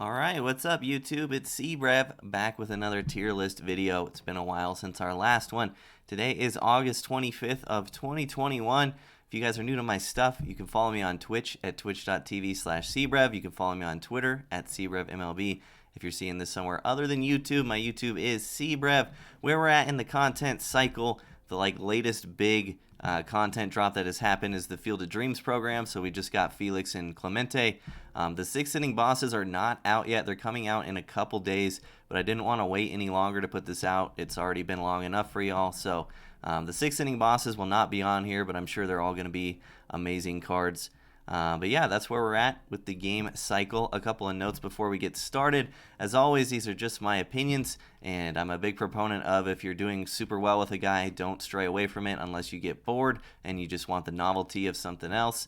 Alright, what's up YouTube? It's Brev back with another tier list video. It's been a while since our last one. Today is August 25th of 2021. If you guys are new to my stuff, you can follow me on Twitch at twitch.tv/cbrev. You can follow me on Twitter at cbrevmlb. If you're seeing this somewhere other than YouTube, my YouTube is cbrev. Where we're at in the content cycle, the latest big content drop that has happened is the Field of Dreams program. So we just got Felix and Clemente. The 6th inning bosses are not out yet. They're coming out in a couple days, but I didn't want to wait any longer to put this out. It's already been long enough for y'all. So the 6th inning bosses will not be on here, but I'm sure they're all going to be amazing cards. But yeah, that's where we're at with the game cycle. A couple of notes before we get started. As always, these are just my opinions, and I'm a big proponent of if you're doing super well with a guy, don't stray away from it unless you get bored and you just want the novelty of something else.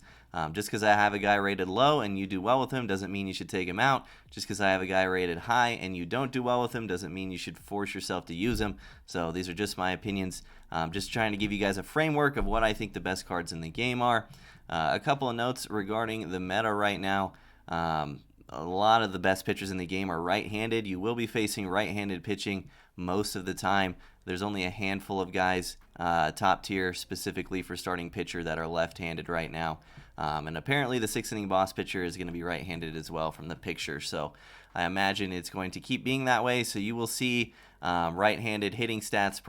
Just because I have a guy rated low and you do well with him doesn't mean you should take him out. Just because I have a guy rated high and you don't do well with him doesn't mean you should force yourself to use him. So these are just my opinions. Just trying to give you guys a framework of what I think the best cards in the game are. A couple of notes regarding the meta right now. A lot of the best pitchers in the game are right-handed. You will be facing right-handed pitching most of the time. There's only a handful of guys top tier specifically for starting pitcher that are left-handed right now. And apparently the 6th inning boss pitcher is going to be right-handed as well from the picture. So I imagine it's going to keep being that way. So you will see right-handed hitting stats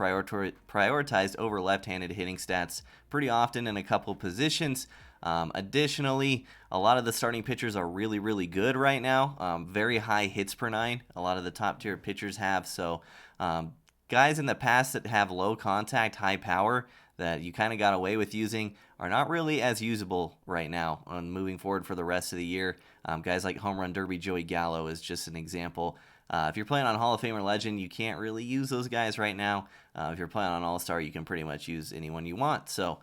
prioritized over left-handed hitting stats pretty often in a couple positions. Additionally, a lot of the starting pitchers are really, really good right now. Very high hits per nine. A lot of the top tier pitchers have. So guys in the past that have low contact, high power that you kind of got away with using are not really as usable right now on moving forward for the rest of the year. Guys like Home Run Derby Joey Gallo is just an example. If you're playing on Hall of Famer Legend, you can't really use those guys right now. If you're playing on All-Star, you can pretty much use anyone you want. So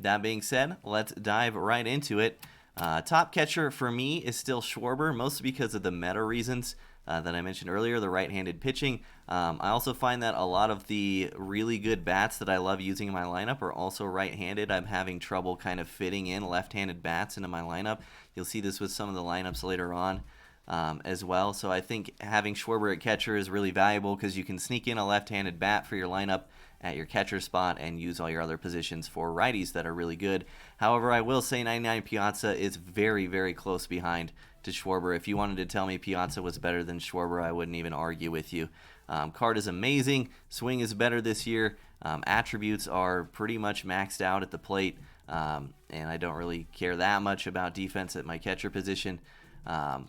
that being said, let's dive right into it. Top catcher for me is still Schwarber, mostly because of the meta reasons that I mentioned earlier, the right-handed pitching. I also find that a lot of the really good bats that I love using in my lineup are also right-handed. I'm having trouble kind of fitting in left-handed bats into my lineup. You'll see this with some of the lineups later on as well. So I think having Schwarber at catcher is really valuable because you can sneak in a left-handed bat for your lineup at your catcher spot and use all your other positions for righties that are really good. However, I will say 99 Piazza is very, very close behind to Schwarber. If you wanted to tell me Piazza was better than Schwarber, I wouldn't even argue with you. Card is amazing. Swing is better this year. Attributes are pretty much maxed out at the plate, and I don't really care that much about defense at my catcher position.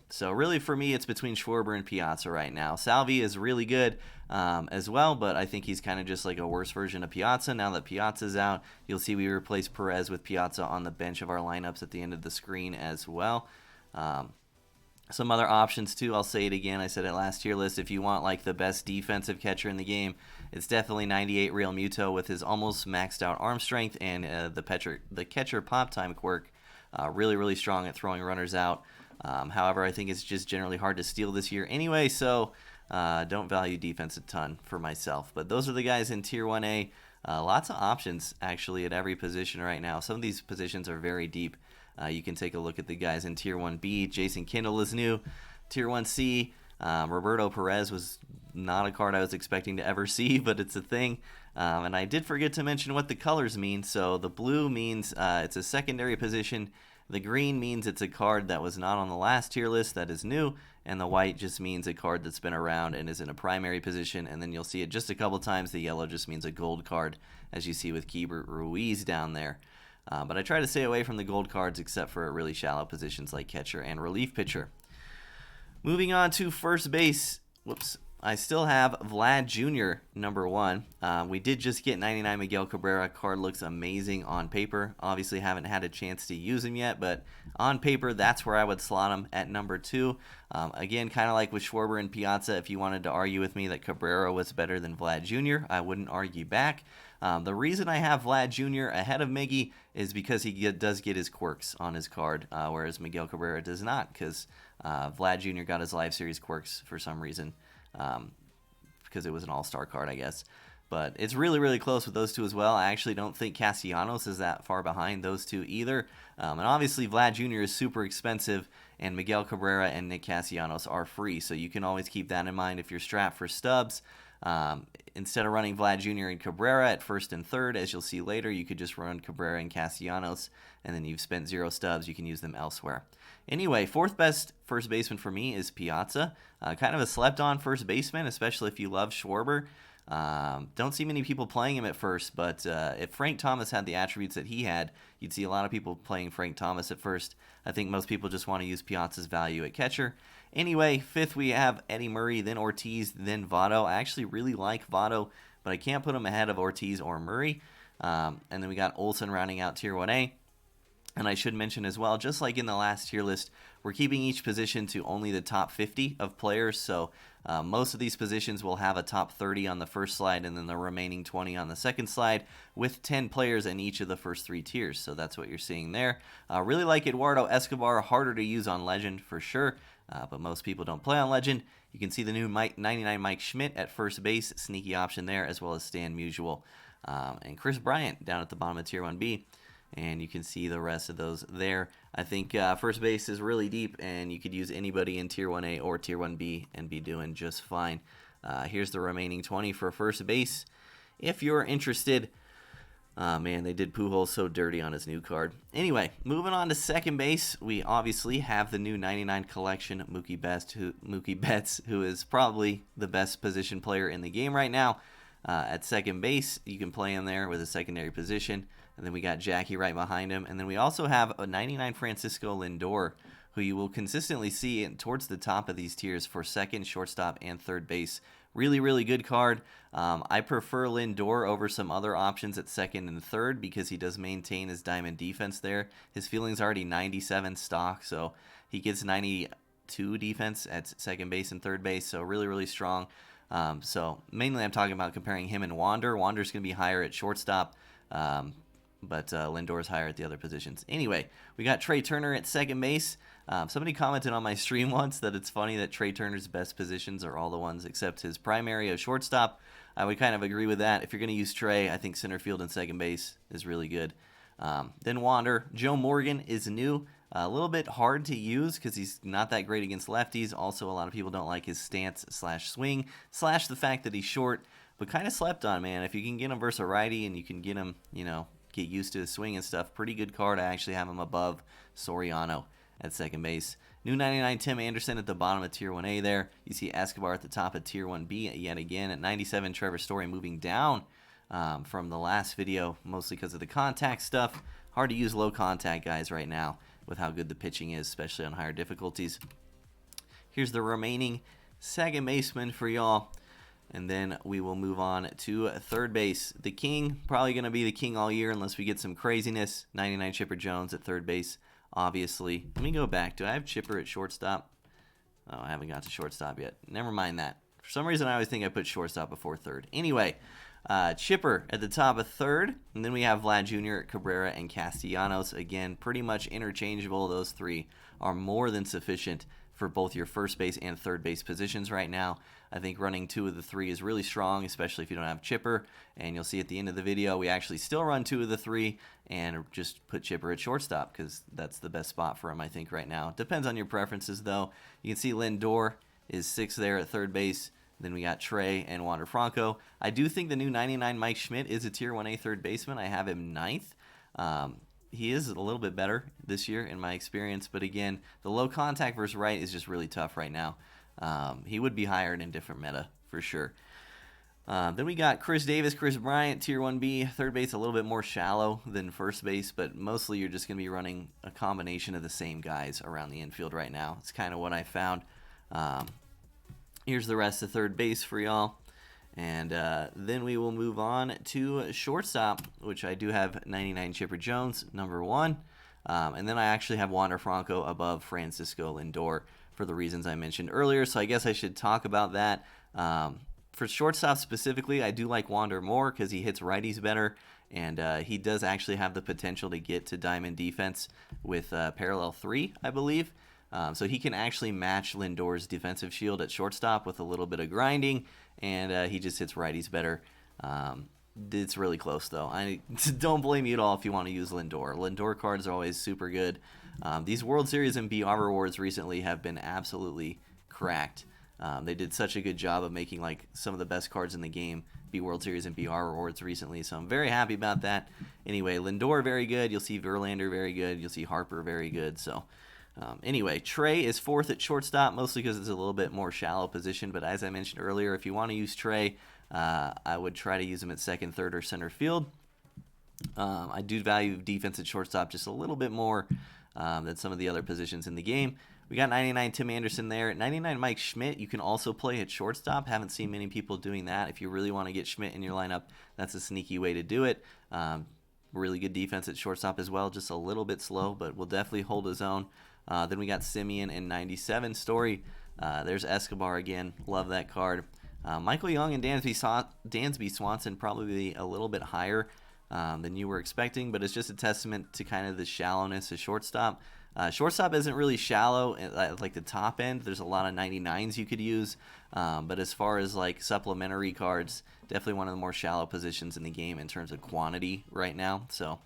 So really for me, it's between Schwarber and Piazza right now. Salvi is really good as well, but I think he's kind of just like a worse version of Piazza. Now that Piazza's out, you'll see we replace Perez with Piazza on the bench of our lineups at the end of the screen as well. Some other options too, I'll say it again, I said it last tier list, if you want like the best defensive catcher in the game, it's definitely 98 Real Muto with his almost maxed out arm strength and the catcher pop time quirk. Really, really strong at throwing runners out. However, I think it's just generally hard to steal this year anyway, so don't value defense a ton for myself. But those are the guys in Tier 1A. Lots of options, actually, at every position right now. Some of these positions are very deep. You can take a look at the guys in Tier 1B. Jason Kindle is new. Tier 1C, Roberto Perez was not a card I was expecting to ever see, but it's a thing. And I did forget to mention what the colors mean. So the blue means it's a secondary position. The green means it's a card that was not on the last tier list that is new, and the white just means a card that's been around and is in a primary position, and then you'll see it just a couple times. The yellow just means a gold card, as you see with Keibert Ruiz down there. But I try to stay away from the gold cards except for really shallow positions like catcher and relief pitcher. Moving on to first base. Whoops. I still have Vlad Jr. number 1. We did just get 99 Miguel Cabrera. Card looks amazing on paper. Obviously haven't had a chance to use him yet, but on paper, that's where I would slot him at number 2. Again, kind of like with Schwarber and Piazza, if you wanted to argue with me that Cabrera was better than Vlad Jr., I wouldn't argue back. The reason I have Vlad Jr. ahead of Miggy is because he does get his quirks on his card, whereas Miguel Cabrera does not, because Vlad Jr. got his Live Series quirks for some reason. Because it was an all-star card, I guess. But it's really, really close with those two as well. I actually don't think Castellanos is that far behind those two either. And obviously, Vlad Jr. is super expensive, and Miguel Cabrera and Nick Castellanos are free. So you can always keep that in mind if you're strapped for Stubs. Instead of running Vlad Jr. and Cabrera at first and third, as you'll see later, you could just run Cabrera and Castellanos, and then you've spent 0 Stubs. You can use them elsewhere. Anyway, fourth best first baseman for me is Piazza. Kind of a slept-on first baseman, especially if you love Schwarber. Don't see many people playing him at first, but if Frank Thomas had the attributes that he had, you'd see a lot of people playing Frank Thomas at first. I think most people just want to use Piazza's value at catcher. Anyway, fifth we have Eddie Murray, then Ortiz, then Votto. I actually really like Votto, but I can't put him ahead of Ortiz or Murray. And then we got Olsen rounding out Tier 1A. And I should mention as well, just like in the last tier list, we're keeping each position to only the top 50 of players. So most of these positions will have a top 30 on the first slide and then the remaining 20 on the second slide with 10 players in each of the first 3 tiers. So that's what you're seeing there. Really like Eduardo Escobar, harder to use on Legend for sure, but most people don't play on Legend. You can see the new 99 Mike Schmidt at first base, sneaky option there, as well as Stan Musial and Chris Bryant down at the bottom of Tier 1B. And you can see the rest of those there. I think first base is really deep, and you could use anybody in Tier 1A or Tier 1B and be doing just fine. Here's the remaining 20 for first base. If you're interested, man, they did Pujols so dirty on his new card. Anyway, moving on to second base, we obviously have the new 99 collection, Mookie Betts, who is probably the best position player in the game right now. At second base, you can play him there with a secondary position. And then we got Jackie right behind him. And then we also have a 99 Francisco Lindor, who you will consistently see towards the top of these tiers for second, shortstop, and third base. Really, really good card. I prefer Lindor over some other options at second and third because he does maintain his diamond defense there. His feeling's already 97 stock, so he gets 92 defense at second base and third base, so really, really strong. So mainly I'm talking about comparing him and Wander. Wander's going to be higher at shortstop, but Lindor's higher at the other positions. Anyway, we got Trey Turner at second base. Somebody commented on my stream once that it's funny that Trey Turner's best positions are all the ones except his primary of shortstop. I would kind of agree with that. If you're going to use Trey, I think center field and second base is really good. Then Wander. Joe Morgan is new. A little bit hard to use because he's not that great against lefties. Also, a lot of people don't like his stance / swing / the fact that he's short, but kind of slept on, man. If you can get him versus a righty and you can get him, get used to his swing and stuff, pretty good card. I actually have him above Soriano at second base. New 99 Tim Anderson at the bottom of Tier 1A there. You see Escobar at the top of Tier 1B yet again. At 97, Trevor Story moving down from the last video, mostly because of the contact stuff. Hard to use low contact guys right now with how good the pitching is, especially on higher difficulties. Here's the remaining second baseman for y'all. And then we will move on to third base. The king, probably going to be the king all year unless we get some craziness. 99 Chipper Jones at third base, obviously. Let me go back. Do I have Chipper at shortstop? Oh, I haven't got to shortstop yet. Never mind that. For some reason, I always think I put shortstop before third. Anyway, Chipper at the top of third. And then we have Vlad Jr., Cabrera, and Castellanos. Again, pretty much interchangeable. Those three are more than sufficient for both your first base and third base positions right now. I think running 2 of the 3 is really strong, especially if you don't have Chipper. And you'll see at the end of the video, we actually still run 2 of the 3 and just put Chipper at shortstop because that's the best spot for him, I think, right now. Depends on your preferences, though. You can see Lindor is 6 there at third base. Then we got Trey and Wander Franco. I do think the new 99 Mike Schmidt is a Tier 1A third baseman. I have him 9th. He is a little bit better this year in my experience, but again, the low contact versus right is just really tough right now. He would be higher in a different meta for sure. Then we got Chris Davis, Chris Bryant, Tier 1B. Third base a little bit more shallow than first base, but mostly you're just going to be running a combination of the same guys around the infield right now. It's kind of what I found. Here's the rest of third base for y'all. And then we will move on to shortstop, which I do have 99 Chipper Jones, number 1. And then I actually have Wander Franco above Francisco Lindor for the reasons I mentioned earlier. So I guess I should talk about that. For shortstop specifically, I do like Wander more because he hits righties better. And he does actually have the potential to get to diamond defense with parallel 3, I believe. So he can actually match Lindor's defensive shield at shortstop with a little bit of grinding, and he just hits righties better. It's really close, though. I don't blame you at all if you want to use Lindor. Lindor cards are always super good. These World Series and BR rewards recently have been absolutely cracked. They did such a good job of making like some of the best cards in the game be World Series and BR rewards recently, so I'm very happy about that. Anyway, Lindor very good. You'll see Verlander very good. You'll see Harper very good. So anyway, Trey is fourth at shortstop, mostly because it's a little bit more shallow position. But as I mentioned earlier, if you want to use Trey, I would try to use him at second, third, or center field. I do value defense at shortstop just a little bit more than some of the other positions in the game. We got 99 Tim Anderson there. 99 Mike Schmidt, you can also play at shortstop. Haven't seen many people doing that. If you really want to get Schmidt in your lineup, that's a sneaky way to do it. Really good defense at shortstop as well. Just a little bit slow, but will definitely hold his own. Then we got Simeon and 97 Story. There's Escobar again. Love that card. Michael Young and Dansby Swanson probably a little bit higher than you were expecting, but it's just a testament to kind of the shallowness of shortstop. Shortstop isn't really shallow at like the top end. There's a lot of 99s you could use, but as far as like supplementary cards, definitely one of the more shallow positions in the game in terms of quantity right now. So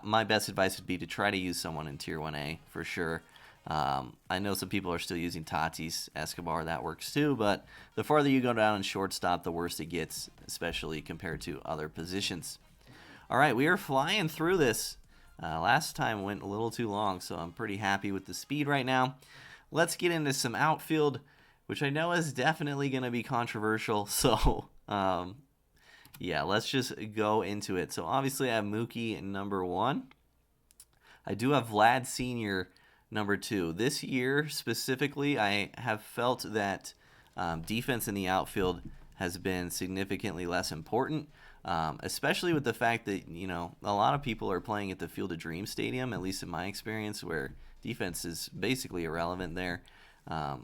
my best advice would be to try to use someone in Tier 1A for sure. I know some people are still using Tatis Escobar. That works too, but the farther you go down in shortstop, the worse it gets, especially compared to other positions. All right, we are flying through this. Last time went a little too long, so I'm pretty happy with the speed right now. Let's get into some outfield, which I know is definitely going to be controversial. So, yeah, let's just go into it. So, obviously, I have Mookie number 1. I do have Vlad Sr. number 2. This year, specifically, I have felt that defense in the outfield has been significantly less important. Especially with the fact that, you know, a lot of people are playing at the Field of Dreams Stadium, at least in my experience, where defense is basically irrelevant there,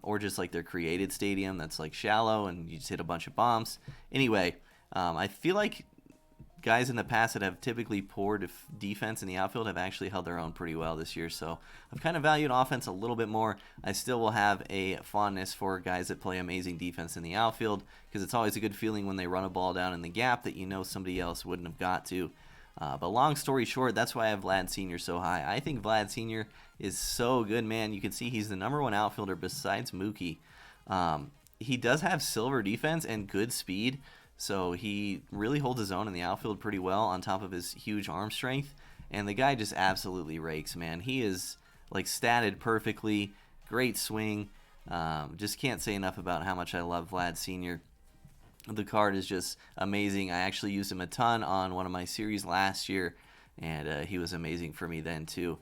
or just like their created stadium that's like shallow and you just hit a bunch of bombs. Anyway, I feel like guys in the past that have typically poor defense in the outfield have actually held their own pretty well this year. So I've kind of valued offense a little bit more. I still will have a fondness for guys that play amazing defense in the outfield because it's always a good feeling when they run a ball down in the gap that you know somebody else wouldn't have got to. But long story short, that's why I have Vlad Sr. so high. I think Vlad Sr. is so good, man. You can see he's the number 1 outfielder besides Mookie. He does have silver defense and good speed. So he really holds his own in the outfield pretty well on top of his huge arm strength. And the guy just absolutely rakes, man. He is like statted perfectly. Great swing. Just can't say enough about how much I love Vlad Sr. The card is just amazing. I actually used him a ton on one of my series last year. And he was amazing for me then too.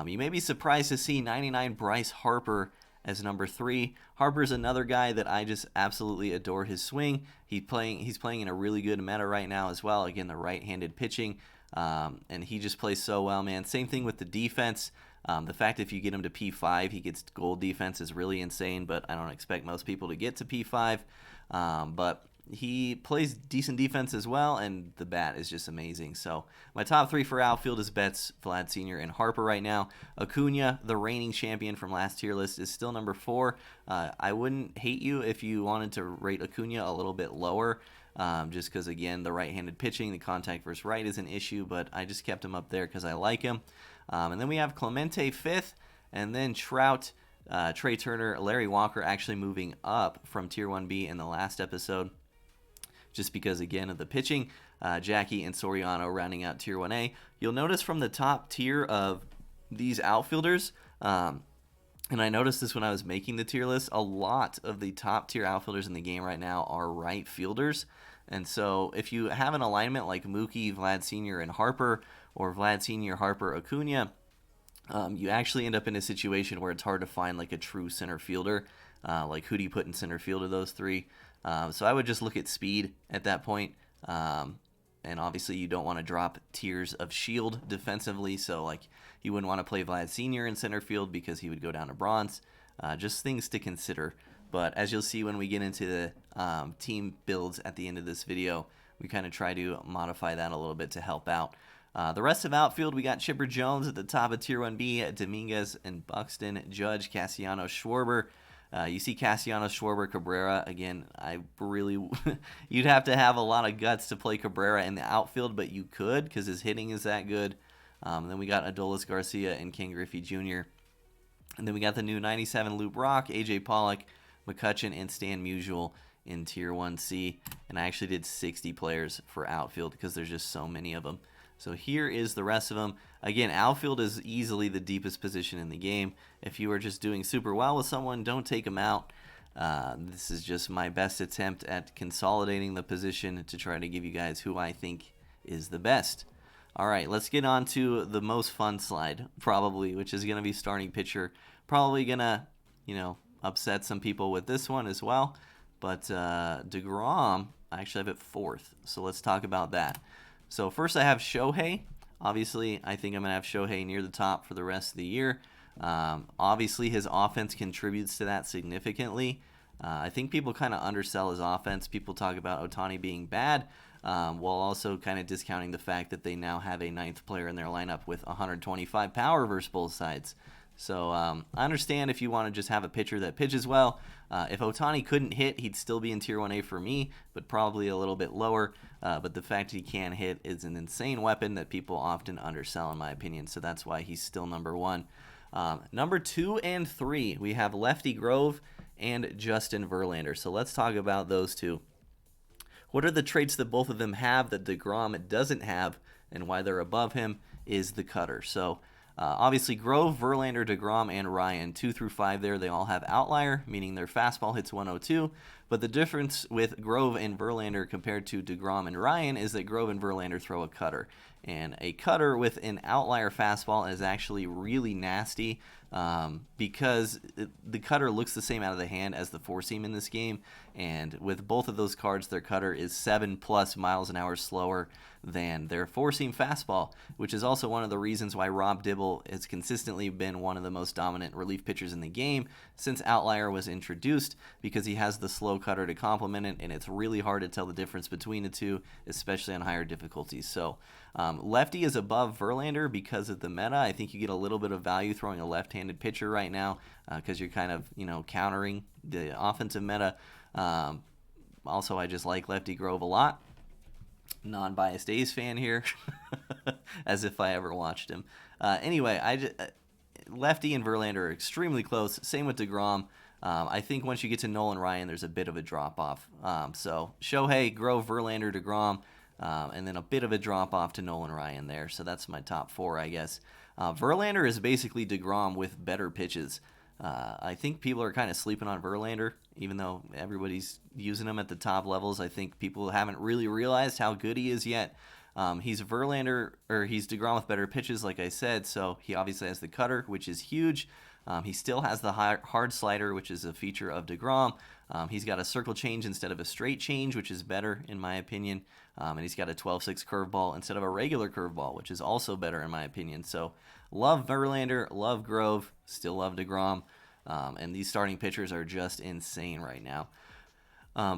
You may be surprised to see 99 Bryce Harper as number 3. Harper's another guy that I just absolutely adore his swing. He's playing in a really good meta right now as well. Again, the right-handed pitching, and he just plays so well, man. Same thing with the defense. The fact if you get him to P5, he gets gold defense is really insane, but I don't expect most people to get to P5. But he plays decent defense as well, and the bat is just amazing. So my top 3 for outfield is Betts, Vlad Sr., and Harper right now. Acuna, the reigning champion from last tier list, is still number 4. I wouldn't hate you if you wanted to rate Acuna a little bit lower, just because, again, the right-handed pitching, the contact versus right is an issue, but I just kept him up there because I like him. And then we have Clemente 5th, and then Trout, Trey Turner, Larry Walker actually moving up from Tier 1B in the last episode, just because, again, of the pitching. Jackie and Soriano rounding out Tier 1A. You'll notice from the top tier of these outfielders, and I noticed this when I was making the tier list, a lot of the top tier outfielders in the game right now are right fielders. And so if you have an alignment like Mookie, Vlad Sr., and Harper, or Vlad Sr., Harper, Acuna, you actually end up in a situation where it's hard to find like a true center fielder. Like who do you put in center field of those 3? So I would just look at speed at that point. And obviously you don't want to drop tiers of shield defensively. So like you wouldn't want to play Vlad Sr. in center field because he would go down to bronze. Just things to consider. But as you'll see when we get into the team builds at the end of this video, we kind of try to modify that a little bit to help out. The rest of outfield, we got Chipper Jones at the top of Tier 1B, Dominguez and Buxton, Judge, Cassiano, Schwarber. You see Castellanos, Schwarber, Cabrera. Again, I really, you'd have to have a lot of guts to play Cabrera in the outfield, but you could because his hitting is that good. Then we got Adolis Garcia and Ken Griffey Jr. And then we got the new 97 Lou Brock, AJ Pollock, McCutchen, and Stan Musial in Tier 1C. And I actually did 60 players for outfield because there's just so many of them. So here is the rest of them. Again, outfield is easily the deepest position in the game. If you are just doing super well with someone, don't take them out. This is just my best attempt at consolidating the position to try to give you guys who I think is the best. All right, let's get on to the most fun slide, probably, which is going to be starting pitcher. Probably going to, upset some people with this one as well. But DeGrom, I actually have it fourth. So let's talk about that. So first I have Shohei. Obviously, I think I'm going to have Shohei near the top for the rest of the year. Obviously, his offense contributes to that significantly. I think people kind of undersell his offense. People talk about Ohtani being bad, while also kind of discounting the fact that they now have a ninth player in their lineup with 125 power versus both sides. So I understand if you want to just have a pitcher that pitches well. If Ohtani couldn't hit, he'd still be in Tier 1A for me, but probably a little bit lower. But the fact he can hit is an insane weapon that people often undersell, in my opinion. So that's why he's still number one. Number 2 and 3, we have Lefty Grove and Justin Verlander. So let's talk about those two. What are the traits that both of them have that DeGrom doesn't have, and why they're above him is the cutter. So obviously, Grove, Verlander, DeGrom, and Ryan, 2 through 5 there, they all have outlier, meaning their fastball hits 102. But the difference with Grove and Verlander compared to DeGrom and Ryan is that Grove and Verlander throw a cutter. And a cutter with an outlier fastball is actually really nasty because the cutter looks the same out of the hand as the four-seam in this game. And with both of those cards, their cutter is 7+ miles an hour slower than their four-seam fastball, which is also one of the reasons why Rob Dibble has consistently been one of the most dominant relief pitchers in the game since Outlier was introduced, because he has the slow cutter to complement it, and it's really hard to tell the difference between the two, especially on higher difficulties. So lefty is above Verlander because of the meta. I think you get a little bit of value throwing a left-handed pitcher right now because you're kind of, countering the offensive meta. Also, I just like Lefty Grove a lot. Non-biased A's fan here, as if I ever watched him. Anyway, Lefty and Verlander are extremely close. Same with DeGrom. I think once you get to Nolan Ryan, there's a bit of a drop-off. So Shohei, Grove, Verlander, DeGrom, and then a bit of a drop-off to Nolan Ryan there. So that's my top 4, I guess. Verlander is basically DeGrom with better pitches. I think people are kind of sleeping on Verlander, even though everybody's using him at the top levels. I think people haven't really realized how good he is yet. He's DeGrom with better pitches, like I said, so he obviously has the cutter, which is huge. He still has the hard slider, which is a feature of DeGrom. He's got a circle change instead of a straight change, which is better, in my opinion. And he's got a 12-6 curveball instead of a regular curveball, which is also better, in my opinion. So love Verlander, love Grove, still love DeGrom. And these starting pitchers are just insane right now.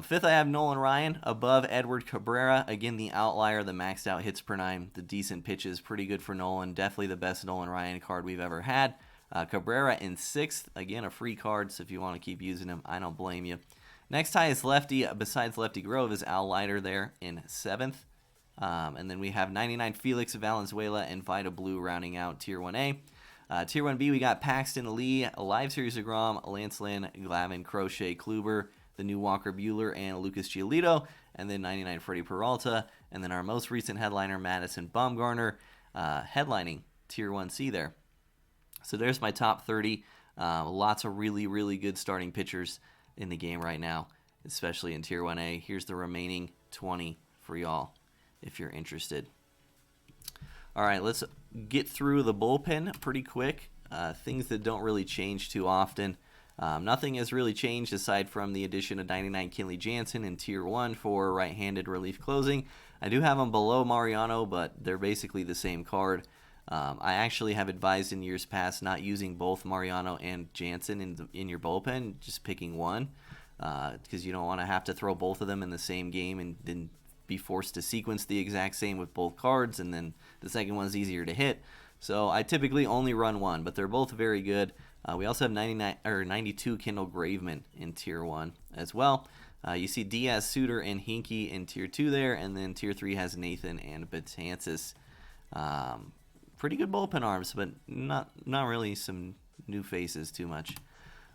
Fifth, I have Nolan Ryan above Edward Cabrera. Again, the outlier, the maxed out hits per nine, the decent pitches, pretty good for Nolan. Definitely the best Nolan Ryan card we've ever had. Cabrera in 6th. Again, a free card, so if you want to keep using him, I don't blame you. Next highest lefty, besides Lefty Grove, is Al Leiter there in 7th. And then we have 99 Felix Valenzuela and Vida Blue rounding out Tier 1A. Tier 1B, we got Paxton Lee, Live Series DeGrom, Lance Lynn, Glavine, Crochet, Kluber, the new Walker Buehler, and Lucas Giolito, and then 99 Freddie Peralta, and then our most recent headliner, Madison Bumgarner, headlining Tier 1C there. So there's my top 30. Lots of really, really good starting pitchers in the game right now, especially in Tier 1A. Here's the remaining 20 for y'all if you're interested. All right, let's get through the bullpen pretty quick. Things that don't really change too often. Nothing has really changed aside from the addition of 99 Kenley Jansen in Tier 1 for right-handed relief closing. I do have them below Mariano, but they're basically the same card. I actually have advised in years past not using both Mariano and Jansen in your bullpen, just picking one, because you don't want to have to throw both of them in the same game and then be forced to sequence the exact same with both cards, and then the second one's easier to hit. So I typically only run one, but they're both very good. We also have 99 or 92 Kendall Graveman in Tier 1 as well. You see Diaz, Suter, and Hinkie in Tier 2 there, and then Tier 3 has Nathan and Betances. Pretty good bullpen arms, but not really some new faces too much.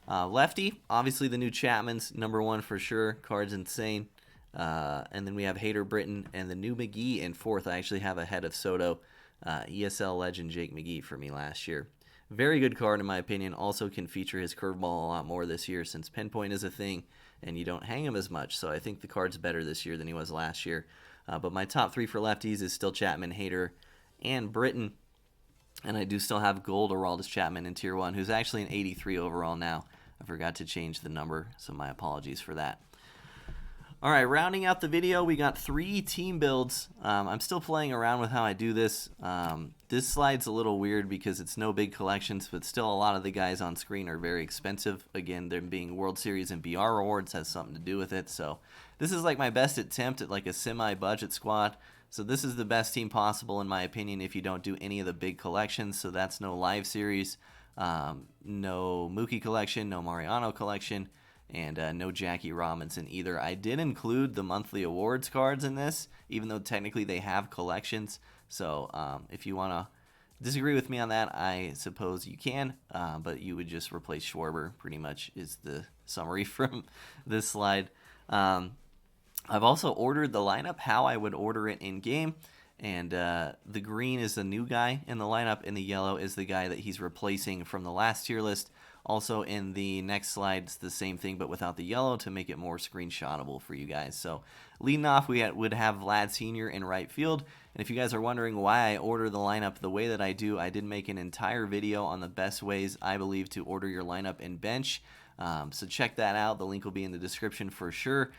Lefty, obviously the new Chapman's #1 for sure. Card's insane. And then we have Hader, Britton, and the new McGee in 4th. I actually have ahead of Soto. ESL legend Jake McGee for me last year. Very good card in my opinion. Also can feature his curveball a lot more this year since pinpoint is a thing and you don't hang him as much. So I think the card's better this year than he was last year. But my top 3 for lefties is still Chapman, Hader, and Britton. And I do still have gold Aroldis Chapman in Tier 1, who's actually an 83 overall now. I forgot to change the number, so my apologies for that. All right, rounding out the video, we got 3 team builds. I'm still playing around with how I do this. This slide's a little weird because it's no big collections, but still a lot of the guys on screen are very expensive. Again, them being World Series and BR awards has something to do with it. So this is like my best attempt at like a semi-budget squad. So this is the best team possible in my opinion if you don't do any of the big collections. So that's no live series, no Mookie collection, no Mariano collection, and no Jackie Robinson either. I did include the monthly awards cards in this, even though technically they have collections. So if you want to disagree with me on that, I suppose you can, but you would just replace Schwarber, pretty much is the summary from this slide. I've also ordered the lineup, how I would order it in game. And the green is the new guy in the lineup, and the yellow is the guy that he's replacing from the last tier list. Also in the next slide, it's the same thing, but without the yellow to make it more screenshotable for you guys. So leading off, we would have Vlad Sr. in right field. And if you guys are wondering why I order the lineup the way that I do, I did make an entire video on the best ways I believe to order your lineup in bench. So check that out. The link will be in the description for sure.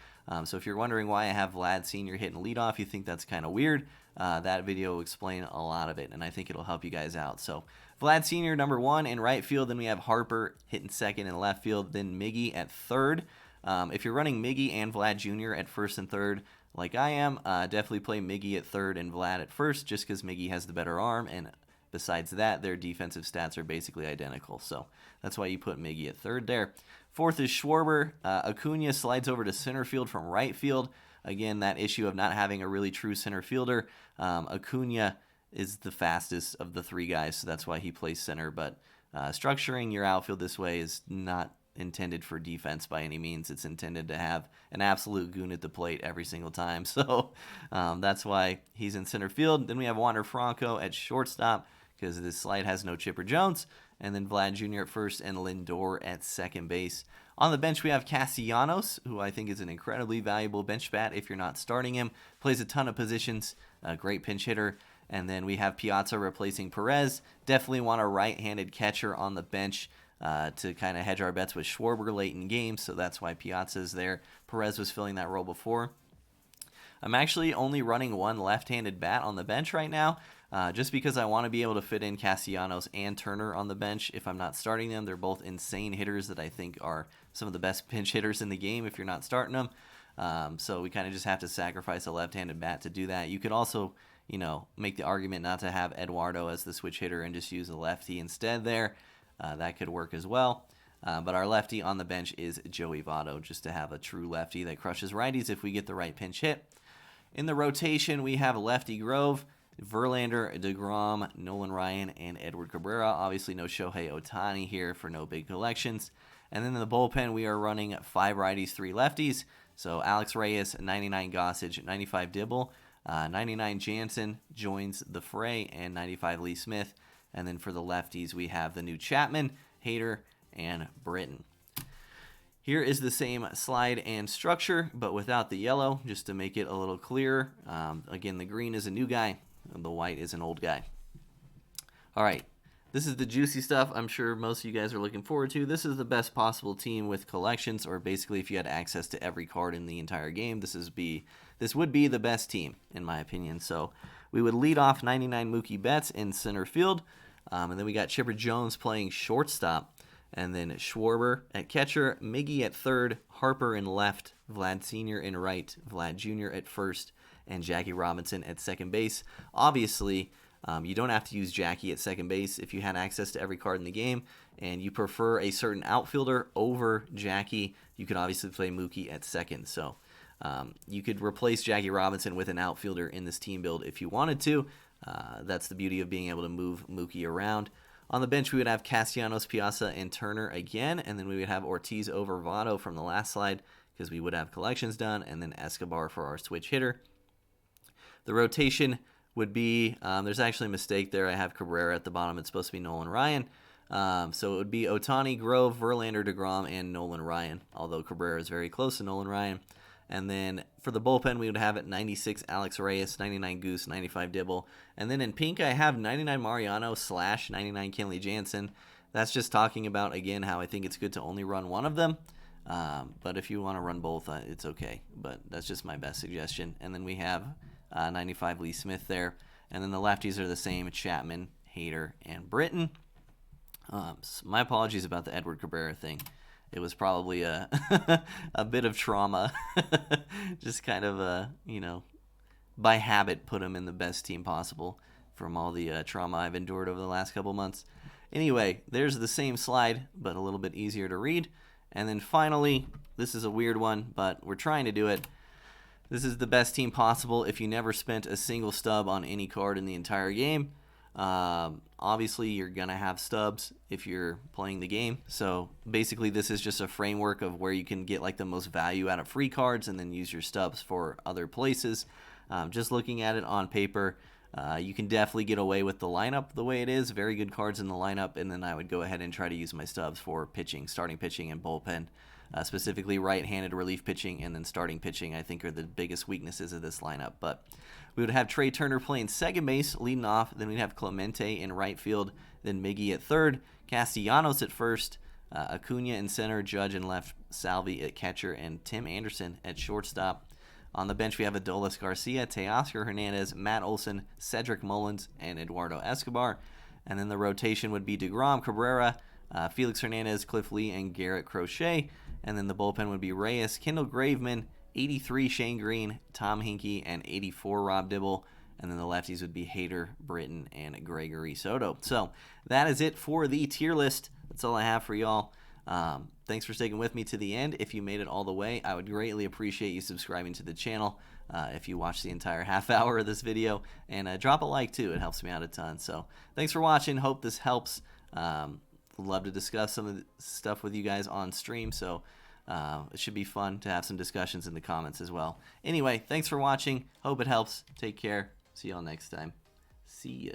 So if you're wondering why I have Vlad Sr. hitting leadoff, you think that's kind of weird, that video will explain a lot of it, and I think it'll help you guys out. So Vlad Sr. #1 in right field, then we have Harper hitting second in left field, then Miggy at third. If you're running Miggy and Vlad Jr. at first and third, like I am, definitely play Miggy at third and Vlad at first, just because Miggy has the better arm, and besides that, their defensive stats are basically identical. So that's why you put Miggy at third there. Fourth is Schwarber. Acuna slides over to center field from right field. Again, that issue of not having a really true center fielder. Acuna is the fastest of the 3 guys, so that's why he plays center. But structuring your outfield this way is not intended for defense by any means. It's intended to have an absolute goon at the plate every single time. So that's why he's in center field. Then we have Wander Franco at shortstop because this slide has no Chipper Jones. And then Vlad Jr. at first and Lindor at second base. On the bench, we have Castellanos, who I think is an incredibly valuable bench bat if you're not starting him. Plays a ton of positions, a great pinch hitter. And then we have Piazza replacing Perez. Definitely want a right-handed catcher on the bench to kind of hedge our bets with Schwarber late in games, so that's why Piazza is there. Perez was filling that role before. I'm actually only running 1 left-handed bat on the bench right now, just because I want to be able to fit in Castellanos and Turner on the bench if I'm not starting them. They're both insane hitters that I think are some of the best pinch hitters in the game if you're not starting them. So we kind of just have to sacrifice a left-handed bat to do that. You could also, make the argument not to have Eduardo as the switch hitter and just use a lefty instead there. That could work as well. But our lefty on the bench is Joey Votto, just to have a true lefty that crushes righties if we get the right pinch hit. In the rotation, we have Lefty Grove, Verlander, DeGrom, Nolan Ryan, and Edward Cabrera. Obviously, no Shohei Ohtani here for no big collections. And then in the bullpen, we are running 5 righties, 3 lefties. So Alex Reyes, 99 Gossage, 95 Dibble, 99 Jansen joins the fray, and 95 Lee Smith. And then for the lefties, we have the new Chapman, Hader, and Britton. Here is the same slide and structure, but without the yellow, just to make it a little clearer. Again, the green is a new guy, and the white is an old guy. All right, this is the juicy stuff I'm sure most of you guys are looking forward to. This is the best possible team with collections, or basically if you had access to every card in the entire game, this would be the best team, in my opinion. So we would lead off 99 Mookie Betts in center field, and then we got Chipper Jones playing shortstop. And then Schwarber at catcher, Miggy at third, Harper in left, Vlad Sr. in right, Vlad Jr. at first, and Jackie Robinson at second base. Obviously, You don't have to use Jackie at second base if you had access to every card in the game, and you prefer a certain outfielder over Jackie. You could obviously play Mookie at second. So you could replace Jackie Robinson with an outfielder in this team build if you wanted to. That's the beauty of being able to move Mookie around. On the bench, we would have Castellanos, Piazza, and Turner again, and then we would have Ortiz over Votto from the last slide because we would have collections done, and then Escobar for our switch hitter. The rotation would be, there's actually a mistake there. I have Cabrera at the bottom. It's supposed to be Nolan Ryan. So it would be Ohtani, Grove, Verlander, DeGrom, and Nolan Ryan, although Cabrera is very close to Nolan Ryan. And then for the bullpen, we would have at 96 Alex Reyes, 99 Goose, 95 Dibble. And then in pink, I have 99 Mariano / 99 Kenley Jansen. That's just talking about, again, how I think it's good to only run one of them. But if you want to run both, it's okay. But that's just my best suggestion. And then we have 95 Lee Smith there. And then the lefties are the same, Chapman, Hader, and Britton. My apologies about the Edward Cabrera thing. It was probably a a bit of trauma. Just kind of, by habit put him in the best team possible from all the trauma I've endured over the last couple months. Anyway, there's the same slide, but a little bit easier to read. And then finally, this is a weird one, but we're trying to do it. This is the best team possible if you never spent a single stub on any card in the entire game. Obviously, you're going to have stubs if you're playing the game. So basically, this is just a framework of where you can get like the most value out of free cards and then use your stubs for other places. Just looking at it on paper, you can definitely get away with the lineup the way it is. Very good cards in the lineup, and then I would go ahead and try to use my stubs for pitching, starting pitching, and bullpen. Specifically right-handed relief pitching and then starting pitching, I think, are the biggest weaknesses of this lineup. But we would have Trey Turner playing second base, leading off. Then we'd have Clemente in right field, then Miggy at third, Castellanos at first, Acuna in center, Judge in left, Salvi at catcher, and Tim Anderson at shortstop. On the bench, we have Adolis Garcia, Teoscar Hernandez, Matt Olson, Cedric Mullins, and Eduardo Escobar. And then the rotation would be DeGrom, Cabrera, Felix Hernandez, Cliff Lee, and Garrett Crochet. And then the bullpen would be Reyes, Kendall Graveman, 83 Shane Green, Tom Hinkie, and 84 Rob Dibble. And then the lefties would be Hader, Britton, and Gregory Soto. So that is it for the tier list. That's all I have for y'all. Thanks for sticking with me to the end. If you made it all the way, I would greatly appreciate you subscribing to the channel if you watched the entire half hour of this video. And drop a like, too. It helps me out a ton. So thanks for watching. Hope this helps. Love to discuss some of the stuff with you guys on stream, so it should be fun to have some discussions in the comments as well. Anyway, thanks for watching. Hope it helps. Take care. See y'all next time. See ya.